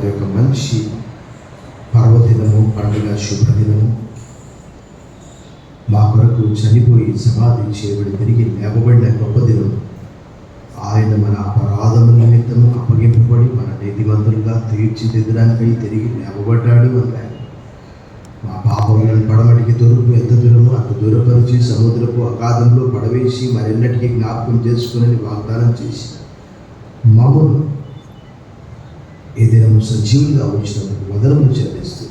మరి యొక్క మంచి పర్వదినము, పండుగ శుభదినము, మా కొరకు చనిపోయి సమాధి చేయబడి తిరిగి లేపబడిన గొప్ప దినం. ఆయన మన అపరాధముల నిమిత్తము అప్పగింపబడి మన నీతిమంతులుగా తీర్చిదిద్దడానికై తిరిగి లేపబడ్డాడు అన్నాడు. మా పాపములను పడమటికి దూరపు ఎంత దూరమో అంత దూరపరిచి సముద్రపు అగాధంలో పడవేసి మరెన్నటికీ జ్ఞాపకం చేసుకుని వాగ్దానం చేసి మమ్మను ఈ దినము సజీవులుగా ఉంచినందుకు వదనము చెల్లిస్తూ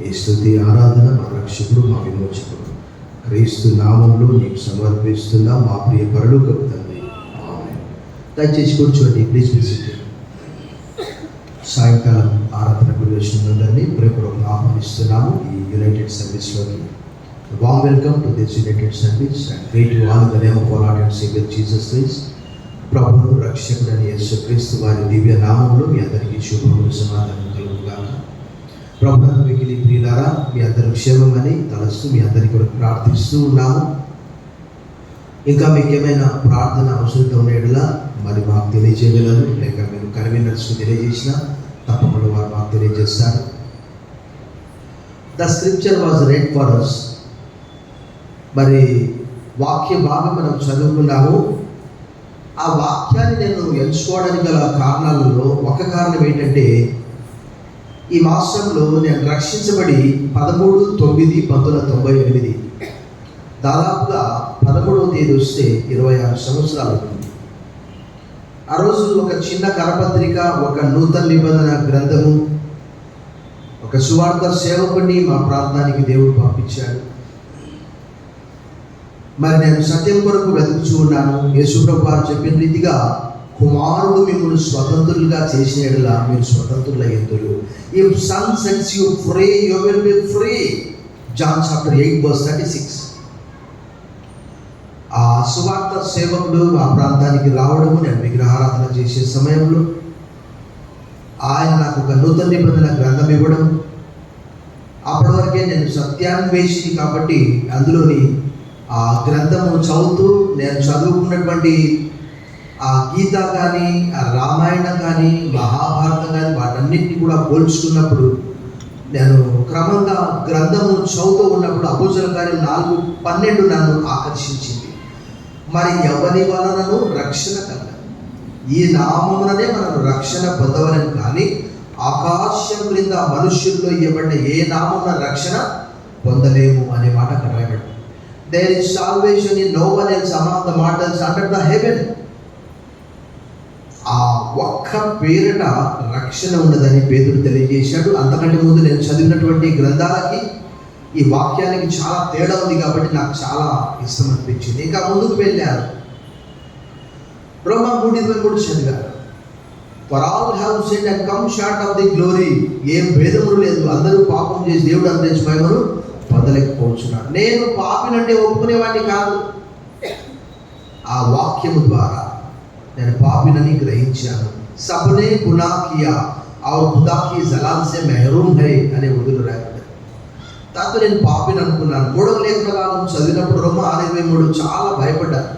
ఈ స్తుతి ఆరాధన మా రక్షకుడు, మా విమోచకుడు క్రీస్తు నామంలో నీకు సమర్పిస్తున్నా మా ప్రియ పరలోకపు తండ్రి, ఆమేన్. దయచేసి కూర్చోండి, ప్లీజ్ విజిట్. సాయంకాలం ఆరాధనకు వచ్చినందరినీ ప్రేమపూర్వకంగా ఆహ్వానిస్తున్నాము ఈ యునైటెడ్ సర్వీస్లోకి. Warm welcome to this united service and pray to all in the name of our Lord and saviour Jesus Christ. ప్రభువు రక్షకుడైన యేసుక్రీస్తు వారి దివ్య నామంలో మీ అందరికీ శుభములు, సమాధానం కలుగుగాక. ప్రభువునందు మిక్కిలి ప్రియులారా, మీ అందరి క్షేమమని తలస్తూ మీ అందరి కొరకు ప్రార్థిస్తూ ఉన్నాము. ఇంకా మీకు ఏమైనా ప్రార్థన అవసరం ఉన్న ఎడలా మరి మాకు తెలియజేయగలరు, లేక మీరు కన్వీనర్స్కి తెలియజేసినా తప్పకుండా వారు మాకు తెలియజేస్తారు. The scripture was red for us. మరి వాక్య భాగం మనం చదువుకున్నాము. ఆ వాక్యాన్ని నేను ఎంచుకోవడానికి గల కారణాలలో ఒక కారణం ఏంటంటే, ఈ మాసంలో నేను రక్షించబడి 13/9/1998, దాదాపుగా 13వ తేదీ వస్తే 26 సంవత్సరాలు అవుతుంది. ఆ రోజు ఒక చిన్న కరపత్రిక, ఒక నూతన నిబంధన గ్రంథము, ఒక సువార్త సేవకుడిని మా ప్రాంతానికి దేవుడు పంపించాడు. మరి నేను సత్యం కొరకు వెతుకుచూ ఉన్నాను. యేసుప్రభు వారు చెప్పిన రీతిగా కుమారుడు మిమ్మల్ని స్వతంత్రులుగా చేసిన యెడల మీరు స్వతంత్రులయ్యేందురు. If son sets you free, you will be free. John chapter 8:36. ఆ సువార్త సేవకుడు ఆ ప్రాంతానికి రావడము, నేను విగ్రహారాధన చేసే సమయంలో ఆయన నాకు ఒక నూతన నిబంధన గ్రంథం ఇవ్వడం. అప్పటి వరకే నేను సత్యాన్వేషిని కాబట్టి అందులోని ఆ గ్రంథము చదువుతూ నేను చదువుకున్నటువంటి ఆ గీత కానీ, ఆ రామాయణం కానీ, మహాభారతం కానీ వాటన్నిటిని కూడా పోల్చుకున్నప్పుడు నేను క్రమంగా గ్రంథము చదువుతూ ఉన్నప్పుడు అపోస్తలుల కార్యం 4:12 నన్ను ఆకర్షించింది. మరి ఎవరి వలనను రక్షణ కలగదు, ఈ నామముననే మనం రక్షణ పొందవలని, కానీ ఆకాశం క్రింద మనుష్యుల్లో ఇవ్వబడిన ఏ నామమున రక్షణ పొందలేము అనే మాట అక్కడ రాయబడింది. There is salvation in no one else among the mortals under the heaven. ఆ ఒక్క పేరిట రక్షణ ఉన్నదని పేతురు తెలియజేశాడు. అంతకంటే ముందు నేను చదివినటువంటి గ్రంథాలకి ఈ వాక్యానికి చాలా తేడా ఉంది కాబట్టి నాకు చాలా ఇష్టం అనిపించింది. ఇంకా ముందుకు వెళ్ళారు. రోమా 3:23 చదివారు. For all have sinned and come short of the glory. ఏం భేదములు లేదు, అందరూ పాపం చేసి దేవుడు అందరించి మహిమను పొందలేకపోతున్నాడు. నేను పాపినంటే ఒప్పుకునేవాడిని కాదు. ఆ వాక్యము ద్వారా నేను పాపినని గ్రహించాను. సబ్నే గునాహ్ కియా और खुदा की जलाल से महरूम है అనే ఉర్దూలో రాయబడింది. దాంతో నేను పాపిని అనుకున్నాను. 3వ లేఖన భాగం చదివినప్పుడు రోమా 6:23 చాలా భయపడ్డాను.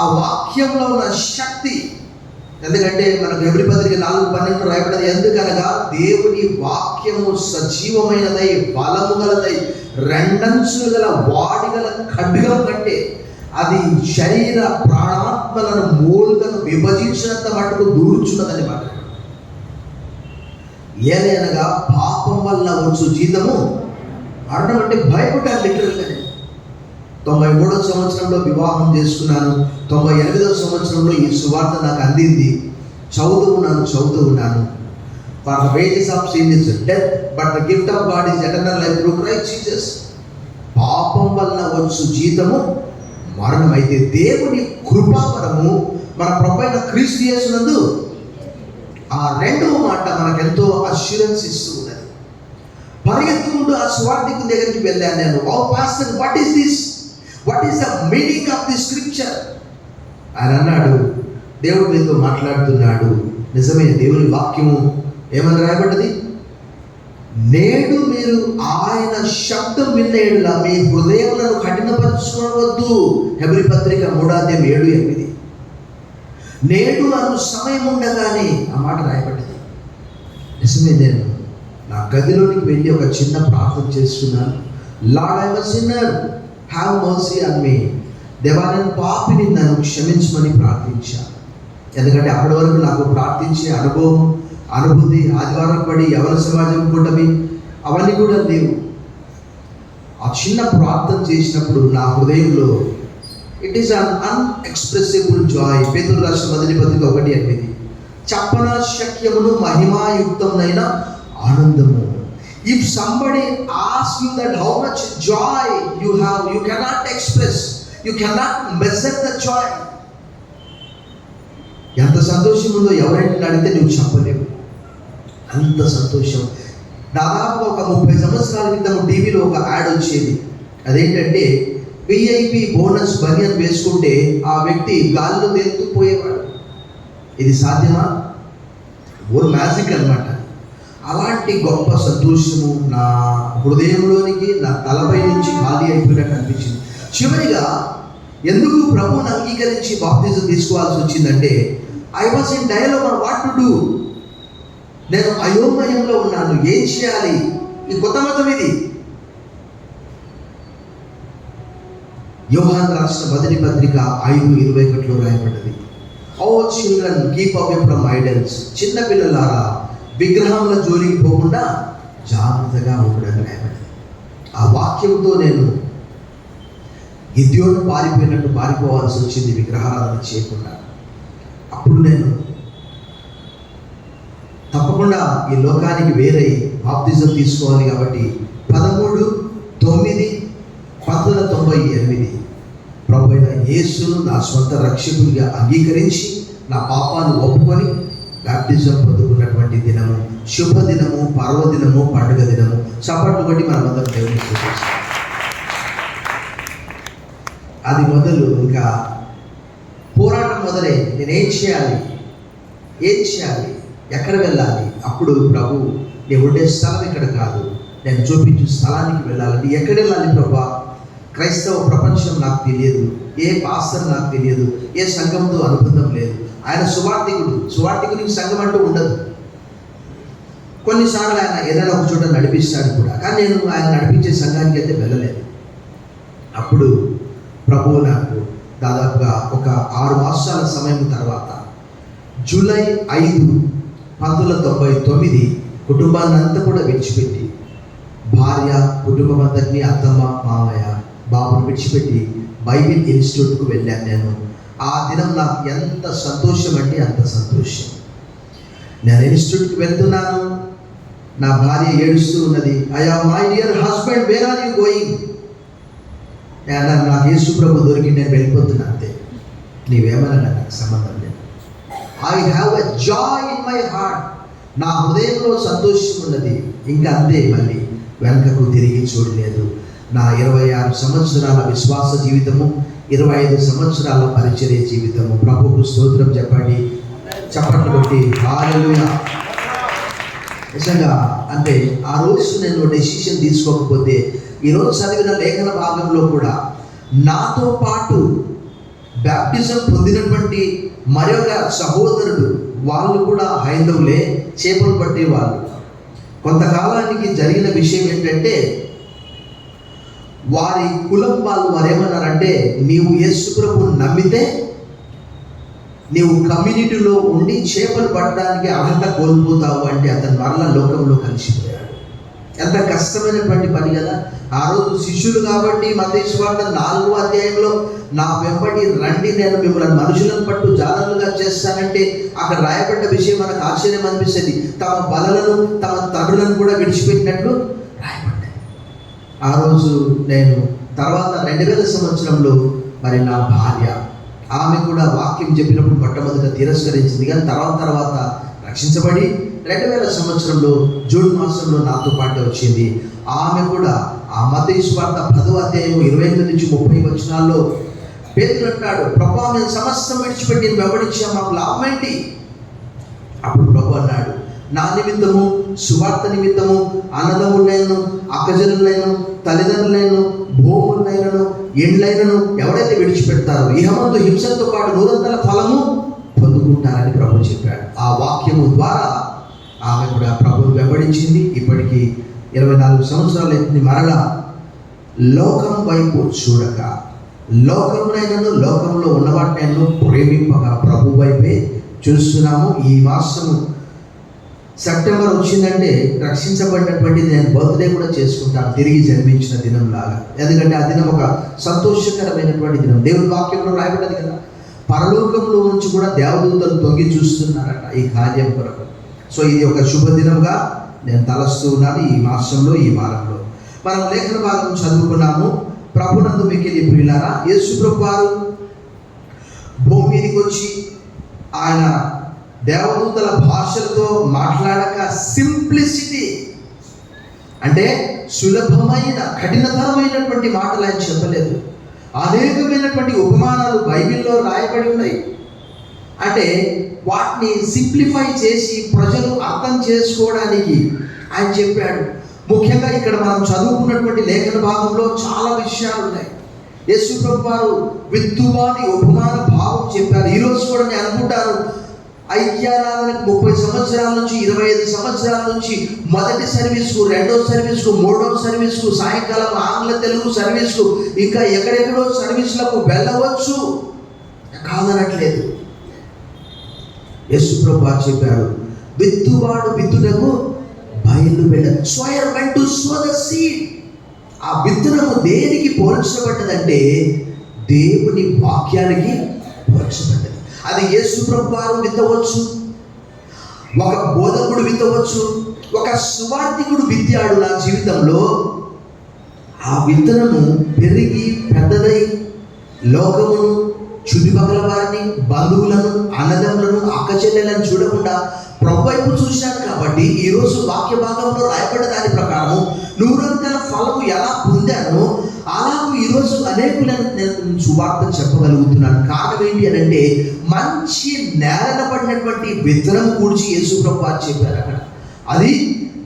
ఆ వాక్యంలో ఉన్న శక్తి, ఎందుకంటే మనకు హెబ్రీ పత్రిక 4:12 రాయబడింది. ఎందుకనగా దేవుని వాక్యము సజీవమైనదై బలము గలదై రెండంచులు గల వాడిగల ఖడ్గం కంటే అది శరీర ప్రాణాత్మలను మూలుగను విభజించినంత మటుకు దూర్చున్నదని మాట. ఏదైనా పాపం వల్ల వచ్చు జీతము మరణం అంటే భయపడ్డాను. లిటరల్గా 93వ సంవత్సరంలో వివాహం చేసుకున్నాను. 98వ సంవత్సరంలో ఈ సువార్త నాకు అందింది. చదువుతూ ఉన్నాను. For the wages of sin is death, but the gift of God is eternal life through Christ Jesus. పాపం వల్ల వచ్చు జీతము మరణం, అయితే దేవుని కృపావరము మన ప్రభువైన క్రీస్తు యేసునందు. ఆ రెండవ మాట మనకెంతో అష్యూరెన్స్ ఇస్తూ ఉన్నది. పరిగెత్తుకుంటూ ఆ స్వార్థికుని దగ్గరికి వెళ్ళాను నేను. Oh pastor, what is this? What is the meaning of the scripture? ఆయన అన్నాడు, దేవుడు మీతో మాట్లాడుతున్నాడు. నిజమే, దేవుని వాక్యము ఏమని రాయబడ్డది? నేడు మీరు ఆయన శబ్దం వినేలా మీ హృదయములను కఠినపరచుకోవద్దు. హెబ్రీ పత్రిక 3:7-8. నేడు అను సమయం ఉండగానే ఆ మాట రాయబడ్డది. నిజమే, నేను నా గదిలోనికి వెళ్ళి ఒక చిన్న ప్రార్థన చేస్తున్నాను. Lord, I was sinner, have mercy on me. దేవా, నేను పాపిని, నన్ను క్షమించమని ప్రార్థించాను. ఎందుకంటే అప్పటి వరకు నాకు ప్రార్థించే అనుభూతి, ఆదివారం పడి ఎవరి సమాజం కూటమి అవన్నీ కూడా లేవు. ఆ చిన్న ప్రార్థన చేసినప్పుడు నా హృదయంలో ఇట్ ఈస్ అన్ అన్ఎక్స్ప్రెసిబుల్ జాయ్. పేతురు రాసిన మొదటి పత్రిక 1:8, చెప్పన శక్యమును మహిమాయుక్తమైన ఆనందము. If somebody ask you that how much Joy you have, you cannot express, you cannot measure the Joy. ఎంత సంతోషం ఉందో ఎవరైనా అడిగితే నువ్వు చెప్పలేవు, అంత సంతోషం. దాదాపు ఒక 30 సంవత్సరాల క్రితం టీవీలో ఒక యాడ్ వచ్చేది. అదేంటంటే VIP బోనస్ బనియన్ వేసుకుంటే ఆ వ్యక్తి గాలిలో తేలుతూ పోయేవాడు. ఇది సాధ్యమా? ఓ మ్యాజిక్ అన్నమాట. అలాంటి గొప్ప సంతోషము నా హృదయంలోనికి, నా తలపై నుంచి ఖాళీ అయిపోయినట్టు అనిపించింది. చివరిగా ఎందుకు ప్రభువుని అంగీకరించి బాప్తిజం తీసుకోవాల్సి వచ్చిందంటే, I was in dialogue on what to do. నేను అయోమయంలో ఉన్నాను, ఏం చేయాలి? ఈ కొత్త మతం ఇది. యోహాను రాసిన మొదటి పత్రిక 5:21 రాయబడ్డది, oh children keep away from idols. చిన్న పిల్లలారా విగ్రహముల జోలికి పోకుండా జాగ్రత్తగా ఉండడానికి రాయబడ్డది. ఆ వాక్యంతో నేను గిద్యోను పారిపోయినట్టు పారిపోవాల్సి వచ్చింది, విగ్రహారాధన చేయకుండా. అప్పుడు నేను తప్పకుండా ఈ లోకానికి వేరే బాప్తిజం తీసుకోవాలి. కాబట్టి 13/9/1998 ప్రభు అయిన యేసును నా స్వంత రక్షకుడిగా అంగీకరించి నా పాపాన్ని ఒప్పుకొని బాప్తిజం పొందుకున్నటువంటి దినము, శుభదినము, పర్వదినము, పండుగ దినము. చప్పట్లు కొట్టి మనమందరం దేవుని స్తుతిస్తాం. అది మొదలు ఇంకా పోరాటం మొదలై నేనేం చేయాలి, ఎక్కడ వెళ్ళాలి? అప్పుడు ప్రభు, నేను ఉండే స్థలం ఇక్కడ కాదు, నేను చూపించు స్థలానికి వెళ్ళాలంటే ఎక్కడ వెళ్ళాలి ప్రభా? క్రైస్తవ ప్రపంచం నాకు తెలియదు, ఏ పాస్టర్ నాకు తెలియదు, ఏ సంఘంతో అనుబంధం లేదు. ఆయన సువార్థికుడికి సంఘం అంటూ ఉండదు. కొన్నిసార్లు ఆయన ఏదైనా ఒక చోట నడిపిస్తాడు కూడా, కానీ నేను ఆయన నడిపించే సంఘానికి అయితే వెళ్ళలేదు. అప్పుడు ప్రభువు నాకు దాదాపుగా ఒక 6 మాసాల సమయం తర్వాత జూలై 5, 1999 కుటుంబాన్ని అంతా కూడా విడిచిపెట్టి, భార్య, కుటుంబం అంతటినీ, అత్తమ్మ, మామయ్య, బాబును విడిచిపెట్టి బైబిల్ ఇన్స్టిట్యూట్కు వెళ్ళాను నేను. ఆ దినం నాకు ఎంత సంతోషం అంటే అంత సంతోషం. నేను ఇన్స్టిట్యూట్కి వెళ్తున్నాను, నా భార్య ఏడుస్తూ ఉన్నది. అయ్యా my dear husband, where are you going? నాకు యేసు ప్రభు దొరికి నేను వెళ్ళిపోతున్నా, అంతే. నీవేమన్నా నాకు సంబంధం లేదు. I have a joy in my heart. నా హృదయంలో సంతోషం ఉన్నది. ఇంకా అంతే, మళ్ళీ వెనకకు తిరిగి చూడలేదు. నా 26 సంవత్సరాల విశ్వాస జీవితము, 25 సంవత్సరాల పరిచర్య జీవితము. ప్రభువుకు స్తోత్రం చెప్పండి, చప్పట్లు కొట్టి హల్లెలూయా. నిజంగా అంటే ఆ రోజు నేను డెసిషన్ తీసుకోకపోతే ఈరోజు చదివిన లేఖన భాగంలో కూడా నాతో పాటు బ్యాప్టిజం పొందినటువంటి మరొక సహోదరుడు, వాళ్ళు కూడా హైందవులే, చేపలు పట్టేవాళ్ళు. కొంతకాలానికి జరిగిన విషయం ఏంటంటే, వారి కులం వాళ్ళు వారేమన్నారంటే, నీవు యేసు ప్రభువుని నమ్మితే నీవు కమ్యూనిటీలో ఉండి చేపలు పట్టడానికి అర్హత కోల్పోతావు అంటే అతను మరలా లోకంలో కలిసిపోయాడు. ఎంత కష్టమైనటువంటి పని కదా. ఆ రోజు శిష్యులు కాబట్టి మత్తయి సువార్త 4వ అధ్యాయంలో నా వెంబడి రండి, నేను మిమ్మల్ని మనుషులను పట్టు జాలరులుగా చేస్తానంటే అక్కడ రాయబడ్డ విషయం మనకు ఆశ్చర్యం అనిపిస్తుంది. తమ బలలను, తమ తండ్రులను కూడా విడిచిపెట్టినట్లు రాయబడ్డాయి. ఆ రోజు నేను తర్వాత 2000 సంవత్సరంలో మరి నా భార్య, ఆమె కూడా వాక్యం చెప్పినప్పుడు మొట్టమొదట తిరస్కరించింది, కానీ తర్వాత రక్షించబడి 2000 సంవత్సరంలో జూన్ మాసంలో నాతో పాటు వచ్చింది. ఆమె కూడా ఆ మత్తయి సువార్త 10వ అధ్యాయం 28 నుంచి 30 వచనాల్లో పేతురు అంటాడు, ప్రభా మేము సమస్తం విడిచిపెట్టి వెంబడించాం, మాకు లాభం ఏంటి? అప్పుడు ప్రభు అన్నాడు, నా నిమిత్తము, సువార్త నిమిత్తము అన్నదమ్ములైనను, అక్కజనులైనను, తల్లిదండ్రులైనను, భూములైనను, ఎండ్లైనను ఎవరైతే విడిచిపెడతారో ఇహమందు హింసతో పాటు 100 ఫలము పొందుకుంటారని ప్రభు చెప్పాడు. ఆ వాక్యము ద్వారా ఆమె కూడా ప్రభువును వెంబడించింది. ఇప్పటికీ 24 సంవత్సరాలు అయింది. మరలా లోకం వైపు చూడక, లోకమునైనను లోకంలో ఉన్నవాటినైనా ప్రేమింపగా ప్రభు వైపే చూస్తున్నాము. ఈ మాసము సెప్టెంబర్ వచ్చిందంటే రక్షించబడినటువంటి నేను బర్త్డే కూడా చేసుకుంటాను, తిరిగి జన్మించిన దినం లాగా. ఎందుకంటే ఆ దినం ఒక సంతోషకరమైనటువంటి దినం. దేవుని వాక్యంలో రాయబడ్డది కదా, పరలోకంలో నుంచి కూడా దేవదూతలు తొంగి చూస్తున్నారట ఈ కార్యం కొరకు. సో ఇది ఒక శుభదినంగా నేను తలస్తూ ఉన్నాను ఈ మాసంలో, ఈ వారంలో. మనం లేఖన భాగం చదువుకున్నాము. ప్రభునందు మిక్కిలి ప్రియులారా, యేసు ప్రభు వారు భూమి మీదకి వచ్చి ఆయన దేవదూతల భాషలతో మాట్లాడక సింప్లిసిటీ అంటే సులభమైన కఠినతరమైనటువంటి మాటలు ఆయన చెప్పలేదు. అనేకమైనటువంటి ఉపమానాలు బైబిల్లో రాయబడి ఉన్నాయి. అంటే వాటిని సింప్లిఫై చేసి ప్రజలు అర్థం చేసుకోవడానికి ఆయన చెప్పాడు. ముఖ్యంగా ఇక్కడ మనం చదువుకున్నటువంటి లేఖన భాగంలో చాలా విషయాలు ఉన్నాయి. యేసు ప్రభు వారు విత్తువాని ఉపమాన భావం చెప్పారు. ఈరోజు కూడా నేను అనుకుంటాను, ఐక్యారాధనకు 30 సంవత్సరాల నుంచి 25 సంవత్సరాల నుంచి మొదటి సర్వీస్కు, రెండో సర్వీస్కు, మూడో సర్వీస్కు, సాయంకాలం ఆంగ్ల తెలుగు సర్వీస్కు, ఇంకా ఎక్కడెక్కడో సర్వీసులకు వెళ్ళవచ్చు, కాదనట్లేదు. యేసు ప్రభువు చెప్పారు, విత్తువాడు విత్తుటకు బయలు వెళ్ళ. Sower went to so the seed. ఆ విత్తనము దేనికి పోల్చబడ్డదంటే దేవుని వాక్యానికి పోల్చబడ్డది. అది యేసు ప్రభు వారు విత్తవచ్చు, ఒక బోధకుడు విత్తవచ్చు, ఒక సువార్థికుడు విత్తాడు నా జీవితంలో. ఆ విత్తనము పెరిగి పెద్దదై లోకమును, చుట్టుపక్కల వారిని, బంధువులను, అన్నదమ్ములను, అక్కచెల్లెలను చూడకుండా ప్రభు వైపు చూశాను. కాబట్టి ఈరోజు వాక్య భాగంలో రాయబడ్డ దాని ప్రకారం 100 ఫలము ఎలా పొందానో అలాగూ ఈరోజు అనేకులను నేను సువార్త చెప్పగలుగుతున్నాను. కారణం ఏంటి అని అంటే, మంచి నేలన పడినటువంటి విత్తనం కూర్చి యేసు ప్రభు వారు చెప్పారు. అక్కడ అది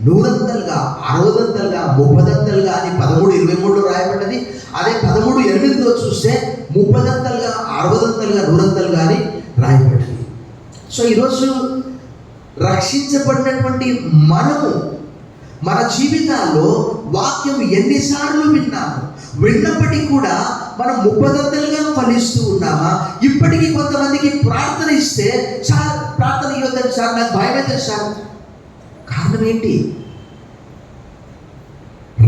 100గా, 60గా, 30గా అని 13:23 రాయబడ్డది. అదే 13:8 చూస్తే 30గా, 60గా, 100గా అని రాయబడ్డది. సో ఈరోజు రక్షించబడినటువంటి మనము మన జీవితాల్లో వాక్యం ఎన్నిసార్లు విన్నప్పటికీ కూడా మనం 30గా ఫలిస్తూ ఉన్నామా? ఇప్పటికీ కొంతమందికి ప్రార్థన ఇస్తే, సార్ ప్రార్థన ఇవ్వద్దండి సార్, నాకు భయం అయితే సార్. కారణం ఏంటి?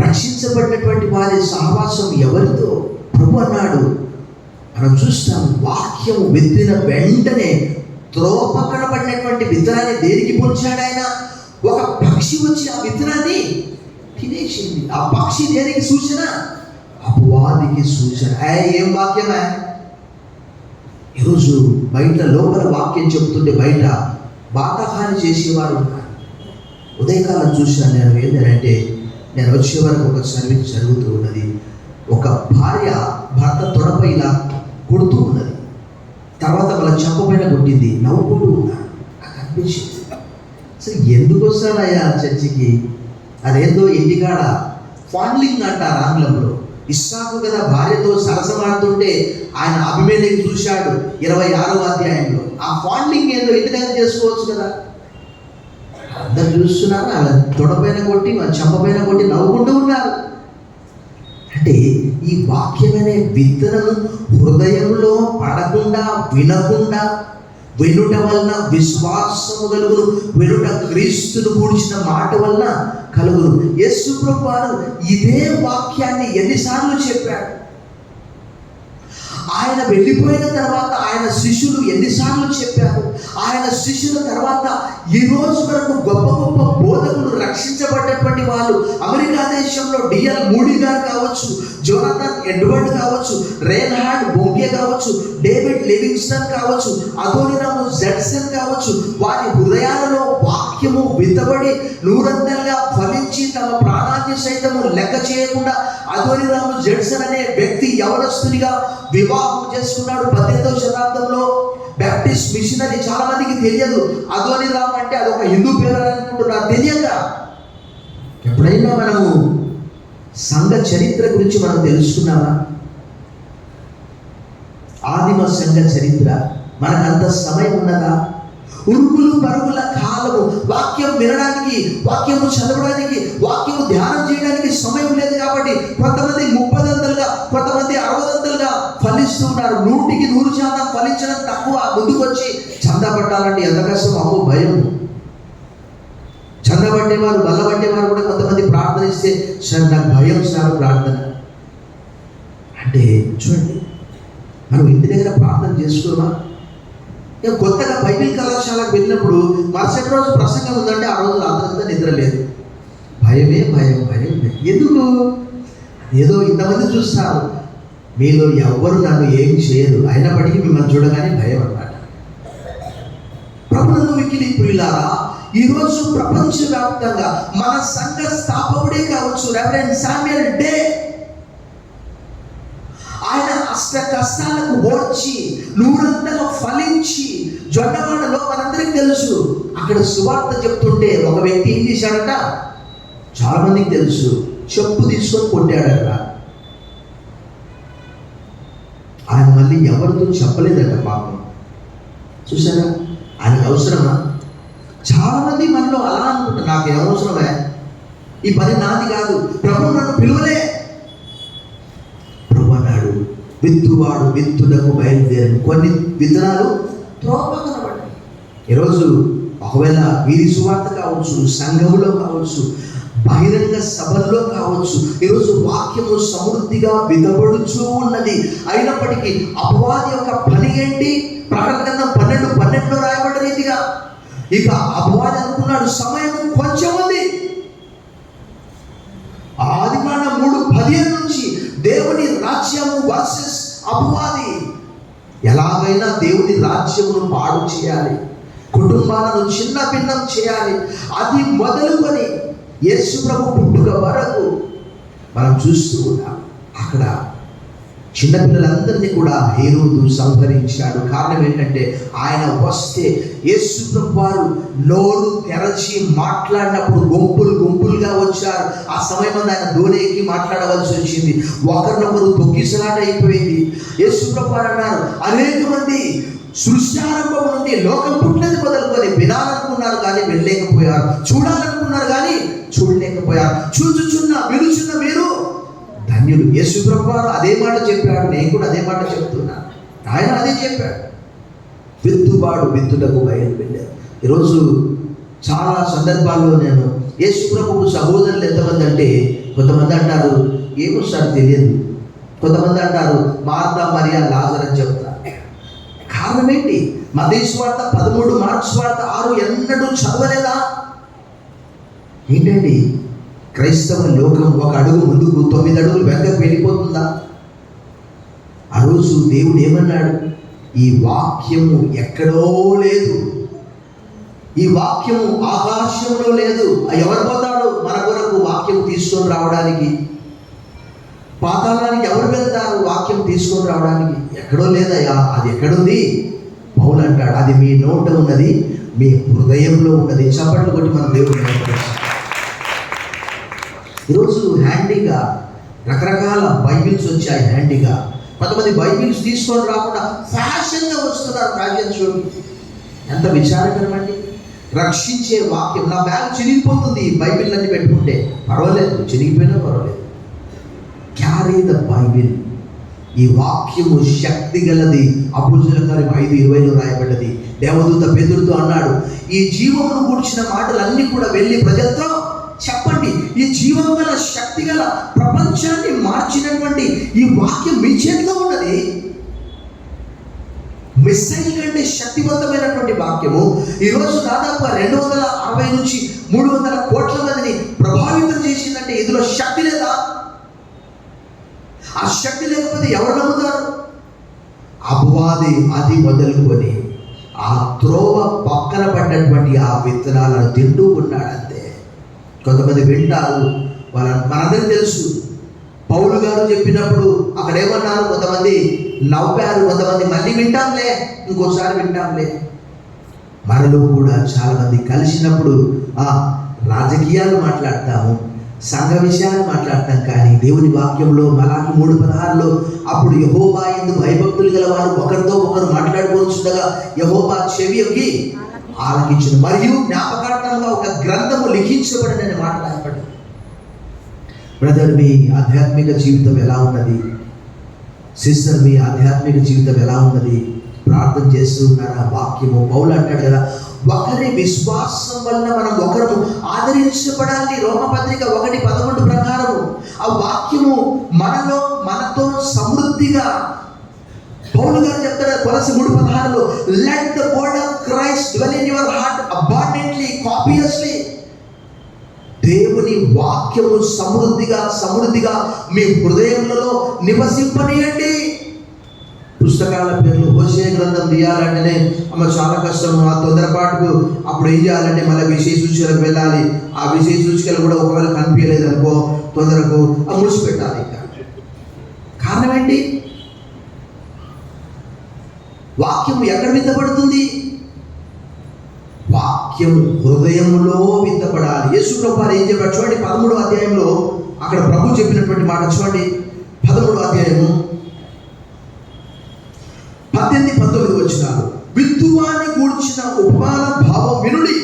రక్షించబడినటువంటి వారి సహవాసం ఎవరితో? ప్రభు అన్నాడు, మనం చూస్తాం, వాక్యం విత్తిన వెంటనే త్రోపక్కన పడినటువంటి విత్తనాన్ని దేనికి పోల్చాడు ఆయన? ఒక పక్షి వచ్చి ఆ విత్తనాన్ని తినేసింది. ఆ పక్షి దేనికి సూచన? అపవాదికి సూచన. ఏం వాక్యమే! ఈరోజు బయట లోపల వాక్యం చెప్తుంటే బయట బాటహాని చేసేవారు ఉన్నారు. ఉదయకాలం చూశాను నేను. ఏంటంటే, నేను వచ్చే వరకు ఒక సర్వీస్ జరుగుతూ ఉన్నది. ఒక భార్య భర్త తొడపై ఇలా కొడుతూ ఉన్నది. తర్వాత వాళ్ళ చెంపపైన కొట్టింది. నవ్వుకుంటూ ఉన్నాడు. నాకు అనిపించింది, అసలు ఎందుకు వస్తాడయ్యా చర్చికి? అదేందో ఇంటికాడ ఫాండ్లింగ్ అంటారు ఆంగ్లంలో. ఇస్సాకు కదా భార్యతో సరసమాడుతుంటే ఆయన అభిమేలకి చూశాడు 26వ అధ్యాయంలో. ఆ ఫాండ్లింగ్ ఏందో ఇంటి దగ్గర చేసుకోవచ్చు కదా. అందరు చూస్తున్నారు, అలా తొడపైన కొట్టి, చెంపపైన కొట్టి నవ్వుకుంటూ ఉన్నారు. అంటే ఈ వాక్యమనే విత్తనము హృదయంలో పడకుండా, వినకుండా, వినుట వలన విశ్వాసము కలుగును, వినుట క్రీస్తును కూర్చిన మాట వలన కలుగును. యేసు ప్రభు వారు ఇదే వాక్యాన్ని ఎన్నిసార్లు చెప్పాడు? ఆయన వెళ్ళిపోయిన తర్వాత ఆయన శిష్యులు ఎన్నిసార్లు చెప్పారు? ఆయన శిష్యుల తర్వాత ఈ రోజు వరకు గొప్ప గొప్ప బోధకులు, రక్షించబడ్డటువంటి వాళ్ళు, అమెరికా దేశంలో డిఎల్ మూడీ గారు కావచ్చు, జోనాథన్ ఎడ్వర్డ్ కావచ్చు, రేన్హార్డ్ బొంకే కావచ్చు, డేవిడ్ లివింగ్స్టన్ కావచ్చు, అదోనిరాము జడ్సన్ కావచ్చు, వారి హృదయాలలో వాక్యము విత్తబడి 100గా ఫలించి తమ ప్రాణాన్ని సైతము లెక్క చేయకుండా అదోనిరాము జడ్సన్ అనే వ్యక్తి యవనస్తునిగా వివాహం చేసుకున్నాడు 18వ శతాబ్దంలో. Baptist missionary. చాలా మందికి తెలియదు అదోనిరామ్ అంటే అదొక హిందూ పేరు అనుకుంటున్నారు. తెలియక ఎప్పుడైనా మనము సంఘ చరిత్ర గురించి మనం తెలుసుకున్నామా? ఆదిమ సంఘ చరిత్ర మనకు అంత సమయం ఉన్నదా? ఉరుకులు పరుగుల కాలము. వాక్యం వినడానికి వాక్యము చదవడానికి, వాక్యము ధ్యానం చేయడానికి సమయం లేదు కాబట్టి కొంతమంది 30 కొంతమంది 60 ఫలిస్తూ ఉన్నారు. 100% ఫలించడం తక్కువ. ముందుకు వచ్చి చంద పట్టాలంటే ఎంత కష్టం, అమ్మో భయం. చంద పట్టేవారు, బల్ల పట్టేవారు కూడా కొంతమంది ప్రార్థన ఇస్తే సార్ నాకు భయం సార్ ప్రార్థన అంటే. చూడండి, మనం ఇంటి దగ్గర ప్రార్థన చేసుకోమా? నేను కొత్తగా బైబిల్ కళాశాలకు వెళ్ళినప్పుడు మరుసటి రోజు ప్రసంగం ఉందంటే ఆ రోజు రాత్రంతా నిద్ర లేదు. భయమే భయం భయం. ఎందుకు? ఏదో ఇంతమంది చూస్తారు, మీలో ఎవ్వరు నన్ను ఏం చేయరు, అయినప్పటికీ మిమ్మల్ని చూడగానే భయం అన్నమాట. ప్రభువును మిక్కిలి ప్రియులారా, ఈరోజు ప్రపంచవ్యాప్తంగా మన సంఘ స్థాపకుడే కావచ్చు రెవరెండ్ శామ్యూయల్ డే, ఆయన అష్ట కష్టాలకు ఓర్చి 100 ఫలించి జొన్నవాడలో మనందరికీ తెలుసు అక్కడ సువార్త చెప్తుంటే ఒక వ్యక్తి ఏం చేశాడట, చాలా మందికి తెలుసు, చెప్పు తీసుకొని కొట్టాడట. ఆయన మళ్ళీ ఎవరితో చెప్పలేదట పాపం. చూసారా, ఆయనకు అవసరమా? చాలా మంది మనలో అలా అనుకుంటారు, నాకేం అవసరమే, ఈ పని నాది కాదు, ప్రభు నన్ను పిలువలే. ప్రభు అన్నాడు, విత్తువాడు విత్తుటకు బయలుదేరను, కొన్ని విత్తనాలు త్రోవ కనబడ్డాయి. ఈరోజు ఒకవేళ వీధి సువార్త కావచ్చు, సంఘములో కావచ్చు, బహిరంగ సభల్లో కావచ్చు, ఈరోజు వాక్యము సమృద్ధిగా విధబడుచూ ఉన్నది. అయినప్పటికీ అపవాది యొక్క పని ఏంటి? ప్రకటన గ్రంథం 12:12 రాయబడ్డ రీతిగా ఇక అపవాది అనుకున్నాడు సమయం కొంచెం ఉంది. ఆదికాండం 3:15 నుంచి దేవుని రాజ్యము వర్సెస్ అపవాది. ఎలాగైనా దేవుని రాజ్యమును పాడు చేయాలి, కుటుంబాలను చిన్న భిన్నం చేయాలి. అది మొదలుకొని యేసు ప్రభు పుట్టుక వరకు మనం చూస్తూ ఉన్నాం. అక్కడ చిన్నపిల్లలందరినీ కూడా హేరోదు సంహరించాడు. కారణం ఏంటంటే ఆయన వస్తే యేసు ప్రభు వారు నోరు తెరచి మాట్లాడినప్పుడు గుంపులుగా వచ్చారు. ఆ సమయం ఆయన దోణి ఎక్కి మాట్లాడవలసి వచ్చింది. ఒకరినొకరు తొక్కిసలాట అయిపోయింది. యేసు ప్రభు వారు అన్నారు, అనేక మంది సృష్టారంభం నుండి లోకం పుట్టినది మొదలుకొని వినాలనుకున్నారు కానీ వెళ్ళలేకపోయారు, చూడాలనుకున్నారు కానీ చూడలేకపోయారు. చూచుచున్న వినుచున్న మీరు ధన్యులు. యేసు ప్రభు వారు అదే మాట చెప్పాడు, నేను కూడా అదే మాట చెప్తున్నాను. ఆయన అదే చెప్పాడు, విత్తువాడు విత్తుటకు బయలువెళ్ళారు. ఈరోజు చాలా సందర్భాల్లో నేను యేసు ప్రభువు సహోదరులు ఎంతమంది అంటే, కొంతమంది అంటారు ఏమో సార్ తెలియదు, కొంతమంది అంటారు మార్తా మరియా లాజరు అని చెప్తారు. కారణం ఏంటి? మత్తయి సువార్త 13, మార్కు సువార్త 6 ఎన్నడూ చదవలేదా? ఏంటండి, క్రైస్తవ లోకం ఒక అడుగు ముందుకు 9 అడుగులు వెనక్కి వెళ్ళిపోతుందా? ఆ రోజు దేవుడు ఏమన్నాడు? ఈ వాక్యము ఎక్కడో లేదు, ఈ వాక్యము ఆకాశంలో లేదు. ఎవరు పోతాడు మన కొరకు వాక్యం తీసుకొని రావడానికి? పాతాళానికి ఎవరు వెళ్తారు వాక్యం తీసుకొని రావడానికి? ఎక్కడో లేదయ్యా, అది ఎక్కడుంది? పౌలు అంటాడు, అది మీ నోట ఉన్నది, మీ హృదయంలో ఉన్నది. చప్పట్లు కొట్టి మన దేవుడు. ఈరోజు హ్యాండీగా రకరకాల బైబిల్స్ వచ్చాయి. హ్యాండీగా కొంతమంది బైబిల్స్ తీసుకొని రాకుండా ఫ్యాషన్గా వస్తున్నారు. ఫ్యాషన్ చూడండి, ఎంత విచారకరం అండి. రక్షించే వాక్యం, నా బ్యాగ్ చిరిగిపోతుంది ఈ బైబిల్ అన్ని పెట్టుకుంటే, పర్వాలేదు, చిరిగిపోయినా పర్వాలేదు. Carry the Bible. ఈ వాక్యము శక్తి గలది. అపోస్తలుల కార్యం 5:20 రాయబడ్డది. దేవదూత పేతురుతో అన్నాడు, ఈ జీవమును కూర్చిన మాటలన్నీ కూడా వెళ్ళి ప్రజలతో చెప్పండి. ఈ జీవం గల శక్తి గల ప్రపంచాన్ని మార్చినటువంటి ఈ వాక్యం మీ చేతిలో ఉన్నది. మిస్సైల్ కంటే శక్తివంతమైనటువంటి వాక్యము ఈరోజు దాదాపు 260 నుంచి 300 కోట్ల మందిని ప్రభావితం చేసిందంటే ఇందులో శక్తి లేదా? ఆ శక్తి లేకపోతే ఎవరు నమ్ముతారు? అపవాది అది మొదలుకొని ఆ త్రోవ పక్కన పడ్డటువంటి ఆ విత్తనాలను తింటూ ఉన్నాడంతే. కొంతమంది వింటారు, మనందరికీ తెలుసు. పౌలు గారు చెప్పినప్పుడు అక్కడ ఏమన్నారు? కొంతమంది నవ్వారు, కొంతమంది మళ్ళీ వింటాంలే, ఇంకోసారి వింటాంలే. మనలో కూడా చాలా మంది కలిసినప్పుడు రాజకీయాలు మాట్లాడతాము, సంఘ విషయాలు మాట్లాడతాం, కానీ దేవుని వాక్యంలో మలాకి 3:16 అప్పుడు యెహోవా యందు భయభక్తులు గల వారు ఒకరితో ఒకరు మాట్లాడుకోవచ్చుండగా యెహోవా చెవి యొగ్గి ఆలకించును, మరియు జ్ఞాపకార్థంగా ఒక గ్రంథము లిఖించి శోధించబడనని మాట రాయబడి. బ్రదర్, మీ ఆధ్యాత్మిక జీవితం ఎలా ఉన్నది? సిస్టర్, మీ ఆధ్యాత్మిక జీవితం ఎలా ఉన్నది? ప్రార్థన చేస్తూ ఉన్నారా? వాక్యము పౌలు అంటాడు కదా, ఒకరి విశ్వాసం వల్ల మనం ఒకరు ఆదరించబడాలి. రోమపత్రిక 1:11 ప్రకారము ఆ వాక్యము మనతో సమృద్ధిగా పౌలు గారు చెప్తాడు కొలస్సీ 3:16లో, let the word of Christ dwell in your heart abundantly, copiously. దేవుని వాక్యము సమృద్ధిగా మీ హృదయములలో నివసింపనీయండి. పుస్తకాల పేర్లు హోషేయ గ్రంథం తీయాలంటేనే చాలా కష్టం. ఆ తొందరపాటుకు అప్పుడు ఏం చేయాలంటే మళ్ళీ విషయ సూచికలకు వెళ్ళాలి. ఆ విషయ సూచికలు కూడా ఒకవేళ కనిపించలేదు అనుకో తొందరకు ముడిచిపెట్టాలి. కారణం ఏంటి? వాక్యం ఎక్కడ విత్తబడుతుంది? వాక్యం హృదయములో విత్తబడాలి. యేసు ప్రభువు ఏం చెప్పాడు చూడండి, 13వ అధ్యాయంలో అక్కడ ప్రభు చెప్పినటువంటి మాట చూడండి. 13వ అధ్యాయము 18-19 వచనాలు. విత్తువాని గూర్చిన ఉపమాన భావం వినుడి.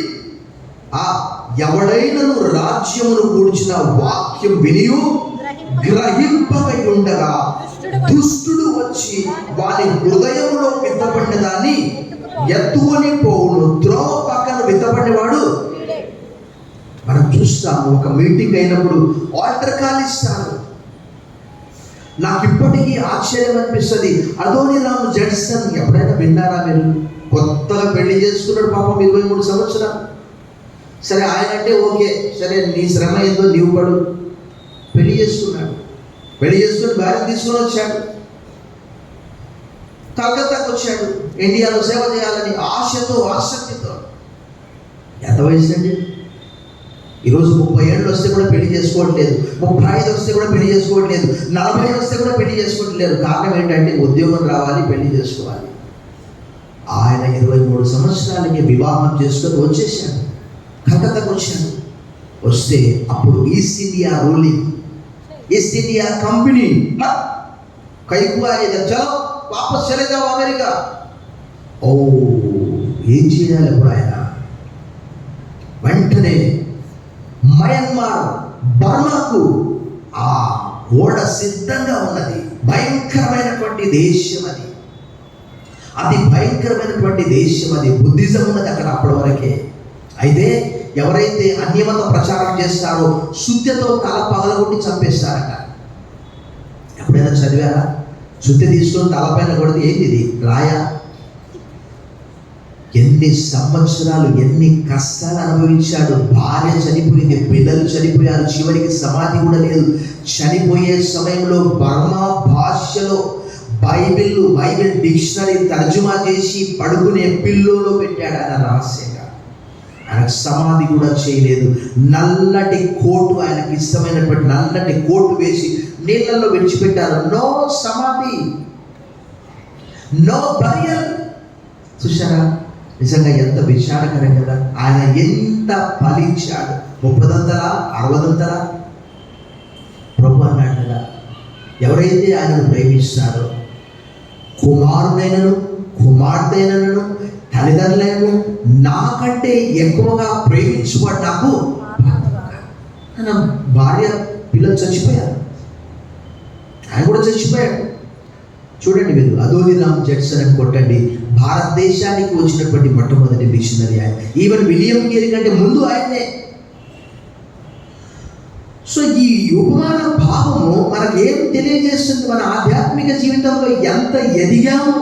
ఎవడైనను రాజ్యమును గూర్చిన వాక్యం వినియు గ్రహింపకై ఉండగా దుష్టుడు వచ్చి వాని హృదయములో విత్తబడిన దాన్ని ఎత్తుకొని పోవును. త్రోవ పక్కన విత్తబడినవాడు. మనం చూస్తాము, ఒక మీటింగ్ అయినప్పుడు ఆల్టర్ కాల్ ఇస్తారు. నాకు ఇప్పటికీ ఆశ్చర్యం అనిపిస్తుంది. అదోనీరామ్ జడ్సన్ ఎప్పుడైనా విన్నారా మీరు? కొత్తగా పెళ్లి చేసుకున్నాడు పాపం, 23 సంవత్సరాలు. సరే, ఆయన అంటే ఓకే, సరే నీ శ్రమ ఏందో నీవు పడు. పెళ్లి చేసుకున్నాడు. పెళ్లి చేసుకుని భార్య తీసుకొని వచ్చాడు. కలకత్తాకు వచ్చాడు. ఇండియాలో సేవ చేయాలని ఆశతో ఆసక్తితో. ఎంత వయసు అండి? ఈరోజు 30 ఏళ్ళు వస్తే కూడా పెళ్లి చేసుకోవట్లేదు, 35 వస్తే కూడా పెళ్లి చేసుకోవట్లేదు, 40 వస్తే కూడా పెళ్లి చేసుకోవట్లేదు. కారణం ఏంటంటే ఉద్యోగం రావాలి, పెళ్లి చేసుకోవాలి. ఆయన 23 సంవత్సరాలకి వివాహం చేసుకొని వచ్చేసాడు. కలకత్తాకు వచ్చాడు. వస్తే అప్పుడు East India ruling, East India Company కైకువా చలో వాపస్ చలే జాओ అమెరికా. ఓ, ఏం చేయాలి ఇప్పుడు ఆయన? వెంటనే మయన్మార్, బర్మాకు ఆ ఓడ సిద్ధంగా ఉన్నది. భయంకరమైనటువంటి దేశం అది. అతి భయంకరమైనటువంటి దేశం అది. బుద్ధిజం ఉన్నది అక్కడ అప్పటి వరకే. అయితే ఎవరైతే అన్యమత ప్రచారం చేస్తారో సుత్తెతో తల పగలగొట్టి చంపేస్తారట. ఎప్పుడైనా చదివారా? సుత్తె తీసుకొని తలపైన కొడితే ఏంది ఇది? రాయా? ఎన్ని సంవత్సరాలు ఎన్ని కష్టాలు అనుభవించాడు. భార్య చనిపోయింది, పిల్లలు చనిపోయారు, చివరికి సమాధి కూడా లేదు. చనిపోయే సమయంలో బర్మా భాషలో బైబిల్ డిక్షనరీ తర్జుమా చేసి పడుకునే పిల్లోలో పెట్టాడు ఆయన రహస్యంగా. ఆయన సమాధి కూడా చేయలేదు. నల్లటి కోటు, ఆయనకి ఇష్టమైనటువంటి నల్లటి కోటు వేసి నీళ్ళల్లో విడిచిపెట్టారు. నో సమాధి, నో బరియల్. చూసారా? నిజంగా ఎంత విషాదకరం కదా. ఆయన ఎంత ఫలించాడు. 30 దంతలా 60 దంతలా. ప్రభు అన్నాడు కదా, ఎవరైతే ఆయనను ప్రేమిస్తారో కుమారుడైనను కుమార్తెనను తల్లిదండ్రులను నాకంటే ఎక్కువగా ప్రేమించువాడు నాకు. ఆయన భార్య పిల్లలు చచ్చిపోయారు, ఆయన కూడా చచ్చిపోయాడు. చూడండి మీరు, అదోనీరామ్ జడ్సన్ అని కొట్టండి. భారతదేశానికి వచ్చినటువంటి మొట్టమొదటి మిషనరీ ఆయన. ఈవెన్ విలియం కేరీ కంటే ముందు ఆయనే. సో ఈ ఉపమాన భావము మనకు ఏం తెలియజేస్తుంది? మన ఆధ్యాత్మిక జీవితంలో ఎంత ఎదిగాము.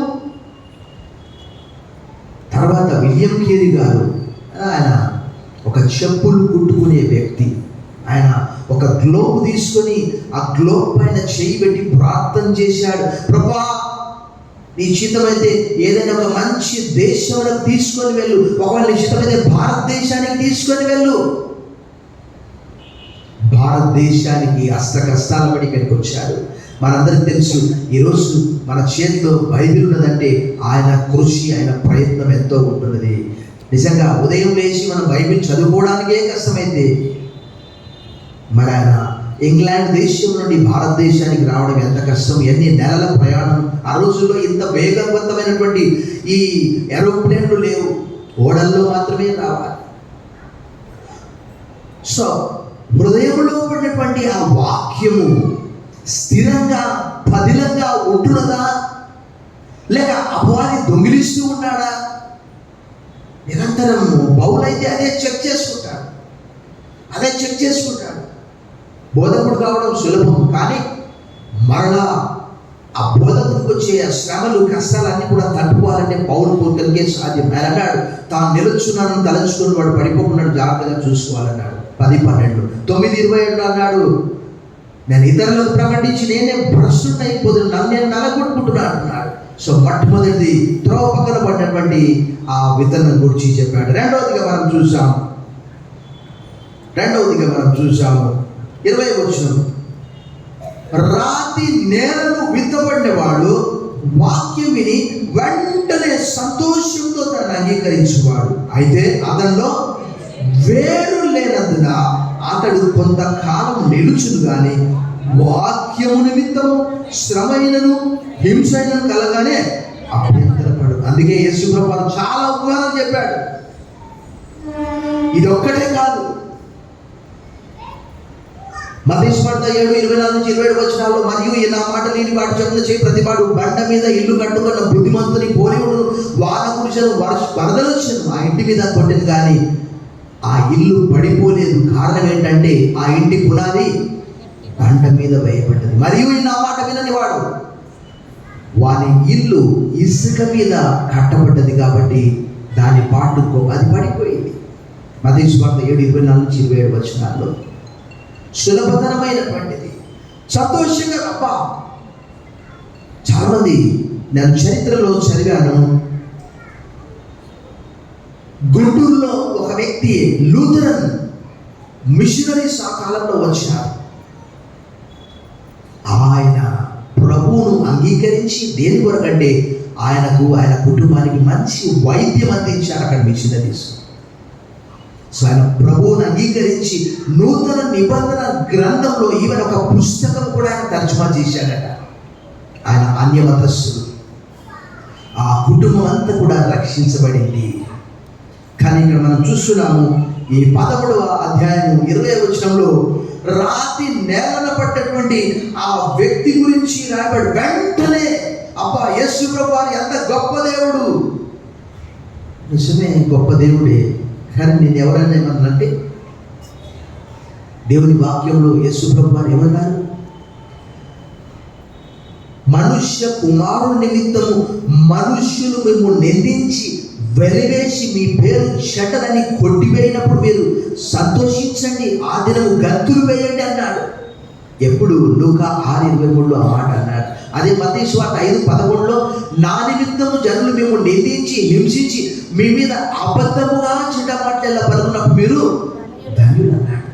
తర్వాత విలియం కేరీ గారు, ఆయన ఒక చెప్పులు కుట్టుకునే వ్యక్తి. ఆయన ఒక గ్లోబ్ తీసుకొని ఆ గ్లోబ్ పైన చేయి పెట్టి ప్రార్థన చేశాడు. ప్రభువా, నీ చిత్తమైతే ఏదైనా ఒక మంచి దేశంలోకి తీసుకొని వెళ్ళు, ఒకవేళ నీ చిత్తమైతే భారతదేశానికి తీసుకొని వెళ్ళు. భారతదేశానికి అష్ట కష్టాల పడి ఇక్కడికి వచ్చాడు. మనందరికి తెలుసు, ఈరోజు మన చేతిలో బైబిల్ ఉన్నదంటే ఆయన కృషి, ఆయన ప్రయత్నం ఎంతో ఉంటున్నది. నిజంగా ఉదయం లేచి మనం బైబిల్ చదువుకోవడానికే కష్టమైతే, మరి ఆయన ఇంగ్లాండ్ దేశం నుండి భారతదేశానికి రావడం ఎంత కష్టం, ఎన్ని నెలల ప్రయాణం. ఆ రోజుల్లో ఇంత వేగవంతమైనటువంటి ఈ ఏరోప్లేన్లు లేవు, ఓడల్లో మాత్రమే రావాలి. సో హృదయంలో ఉన్నటువంటి ఆ వాక్యము స్థిరంగా పదిలంగా ఉంటున్నదా, లేక అపవాది దొంగిలిస్తూ ఉన్నాడా? నిరంతరం పౌలైతే అదే చెక్ చేసుకుంటాడు. బోధకుడు కావడం సులభం, కానీ మరలా ఆ బోధకుడికి వచ్చే శ్రమలు కష్టాలన్నీ కూడా తట్టుకోవాలంటే పౌలు పొందలిగే సాధ్యం. ఆయన అన్నాడు, తాను నిలుచున్నానని తలంచుకొని వాడు పడిపోకున్నాడు, జాగ్రత్తగా చూసుకోవాలన్నాడు. 10:12 9:27 అన్నాడు, నేను ఇతరులకు ప్రకటించి నేనే భ్రష్టుని అయిపోతున్నాను, నేను నలగొట్టుకుంటున్నాను అంటున్నాడు. సో మొట్టమొదటిది త్రోవ పక్కన పడినటువంటి ఆ విత్తనం గురించి చెప్పాడు. రెండవదిగా మనం చూసాము 20వ వచనం, రాతి నేలను విత్తబడినవాడు వాక్యం విని వెంటనే సంతోషంతో దాన్ని అంగీకరించేవాడు, అయితే అతనిలో వేరు లేనందున అతడు కొంతకాలం నిలుచును గాని వాక్యము నిమిత్తము శ్రమైనను హింసైనను కలగానే అభ్యంతరపడు. అందుకే యేసు ప్రభువు చాలా ఉపమానాలు చెప్పాడు. ఇది ఒక్కటే కాదు, మత్తయి 7:24-27 వచనాల్లో, మరియు నా మాట లేని వాటి చెప్పున చేయి ప్రతివాడు బండ మీద ఇల్లు కట్టుకున్న బుద్ధిమంతుని పోలివుడును, వాన కురిసెను, వరదలు వచ్చెను, ఆ ఇంటి మీద కొట్టింది కానీ ఆ ఇల్లు పడిపోలేదు. కారణం ఏంటంటే ఆ ఇంటి పునాది బండ మీద వేయబడ్డది. మరియు నా మాట వినని వాడు వాని ఇల్లు ఇసుక మీద కట్టబడ్డది కాబట్టి దాని పాటుకో అది పడిపోయింది. మత్తయి 7:24-27 వచనాల్లో సులభతరమైనటువంటిది, సంతోషంగా తప్ప. చాలామంది నేను చరిత్రలో చదివాను, గుంటూరులో ఒక వ్యక్తి లూథరన్ మిషనరీస్ ఆ కాలంలో వచ్చారు. ఆయన ప్రభువును అంగీకరించి దేని కొరకంటే ఆయనకు ఆయన కుటుంబానికి మంచి వైద్యం అందించారు అక్కడ మిషనరీస్. సో ఆయన ప్రభువును అంగీకరించి నూతన నిబంధన గ్రంథంలో ఈవెన్ ఒక పుస్తకం కూడా ఆయన తర్జుమా చేశాడట. ఆయన అన్యమతస్థుడు, ఆ కుటుంబం అంతా కూడా రక్షించబడింది. కానీ ఇక్కడ మనం చూస్తున్నాము ఈ 11వ అధ్యాయం 20వ వచనంలో రాతి నేలన పడ్డటువంటి ఆ వ్యక్తి గురించి రాయబడి, వెంటనే అబ్బా యేసు ప్రభువు ఎంత గొప్ప దేవుడు. నిజమే, గొప్ప దేవుడే. కానీ నేను ఎవరైనా ఏమన్నానంటే, దేవుని వాక్యంలో యేసు ప్రభువు ఏమన్నారు, మనుష్య కుమారుని నిమిత్తము మనుష్యులు మిమ్మల్ని నిందించి వెలివేసి మీ పేరు చెడ్డదని కొట్టివేయినప్పుడు మీరు సంతోషించండి, ఆ దినము గంతులు వేయండి అన్నాడు. ఎప్పుడు? లూకా 6:23 ఆ మాట అన్నాడు. అదే మత్తయి 5:11 నా నిమిత్తము జనులు మేము నిందించి హింసించి మీ మీద అబద్ధముగా చెడ్డ మాటలు పలుకున్నప్పుడు మీరు ధన్యులు అన్నాడు.